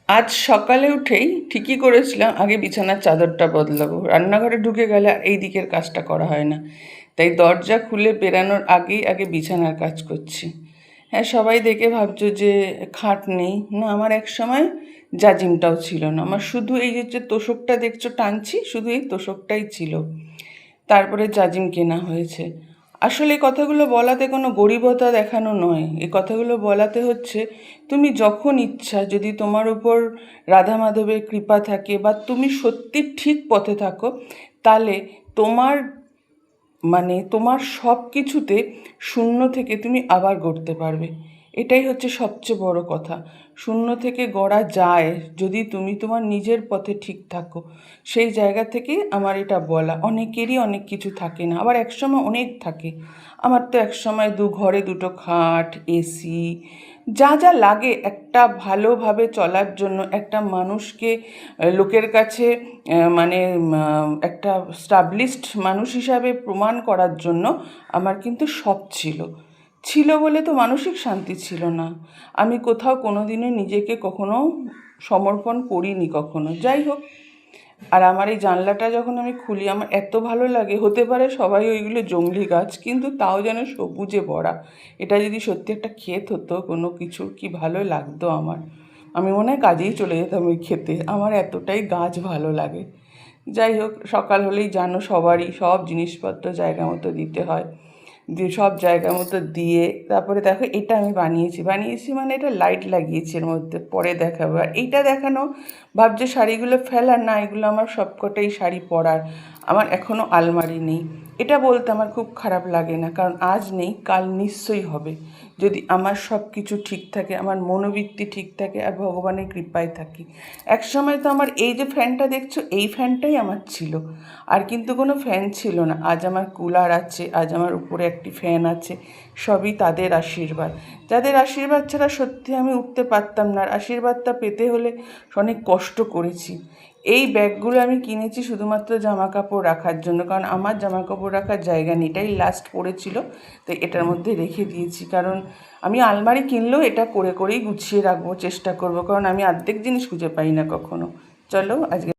আজ সকালে উঠেই ঠিকই করেছিলাম আগে বিছানার চাদরটা বদলাবো, রান্নাঘরে ঢুকে গেলে আর এই দিকের কাজটা করা হয় না। তাই দরজা খুলে বেরানোর আগেই আগে বিছানার কাজ করছি। হ্যাঁ, সবাই দেখে ভাবছো যে খাট নেই, না আমার এক সময় জাজিমটাও ছিল না, আমার শুধু এই যে তোষকটা দেখছো টানছি, শুধু এই তোষকটাই ছিল। তারপরে জাজিম কেনা হয়েছে। আসলে এই কথাগুলো বলাতে কোনো গরিবতা দেখানো নয়, এই কথাগুলো বলাতে হচ্ছে তুমি যখন ইচ্ছা, যদি তোমার উপর রাধা মাধবের কৃপা থাকে বা তুমি সত্যি ঠিক পথে থাকো, তাহলে তোমার তোমার সব কিছুতে শূন্য থেকে তুমি আবার গড়তে পারবে। এটাই হচ্ছে সবচেয়ে বড় কথা। শূন্য থেকে গড়া যায় যদি তুমি তোমার নিজের পথে ঠিক থাকো। সেই জায়গা থেকে আমার এটা বলা। অনেকেরই অনেক কিছু থাকে না, আবার একসময় অনেক থাকে। আমার তো একসময় ঘরে দুটো খাট, এসি, যা যা লাগে একটা ভালোভাবে চলার জন্য, একটা মানুষকে লোকের কাছে একটা স্টাবলিশড মানুষ হিসাবে প্রমাণ করার জন্য আমার কিন্তু সব ছিল। ছিল বলে তো মানসিক শান্তি ছিল না। আমি কোথাও কোনো দিনও নিজেকে কখনো সমর্পণ করিনি কখনো। যাই হোক, আর আমার এই জানলাটা যখন আমি খুলি আমার এত ভালো লাগে। হতে পারে সবাই ওইগুলো জংলি গাছ, কিন্তু তাও যেন সবুজে ভরা। এটা যদি সত্যি একটা ক্ষেত হতো কোনো কিছুর, কি ভালো লাগতো আমার। আমি মনে হয় কাজেই চলে যেতাম ওই ক্ষেতে, আমার এতটাই গাছ ভালো লাগে। যাই হোক, সকাল হলেই জানো সবারই সব জিনিসপত্র জায়গা মতো দিতে হয়, দিয়ে সব জায়গা মতো দিয়ে তারপরে দেখো এটা আমি বানিয়েছি মানে এটা লাইট লাগিয়েছি এর মধ্যে, পরে দেখাবো। আর এইটা দেখানো ভাবছে শাড়িগুলো ফেলার, না এগুলো আমার সবকটাই শাড়ি পরার, আমার এখনও আলমারি নেই। এটা বলতে আমার খুব খারাপ লাগে না, কারণ আজ নেই কাল নিশ্চয়ই হবে, যদি আমার সব কিছু ঠিক থাকে, আমার মনোবৃত্তি ঠিক থাকে আর ভগবানের কৃপায় থাকি। এক সময় তো আমার এই যে ফ্যানটা দেখছো, এই ফ্যানটাই আমার ছিল, আর কিন্তু কোনো ফ্যান ছিল না। আজ আমার কুলার আছে, আজ আমার উপরে একটি ফ্যান আছে, সবই তাদের আশীর্বাদ। যাদের আশীর্বাদ ছাড়া সত্যি আমি উঠতে পারতাম না। আর আশীর্বাদটা পেতে হলে অনেক কষ্ট করেছি। এই ব্যাগগুলো আমি কিনেছি শুধুমাত্র জামা কাপড় রাখার জন্য, কারণ আমার জামা কাপড় রাখার জায়গা নেই। এটাই লাস্ট পড়েছিল, তো এটার মধ্যে রেখে দিয়েছি। কারণ আমি আলমারি কিনলেও এটা করে করেই গুছিয়ে রাখবো, চেষ্টা করব, কারণ আমি অর্ধেক জিনিস খুঁজে পাই না কখনো। চলো আজকে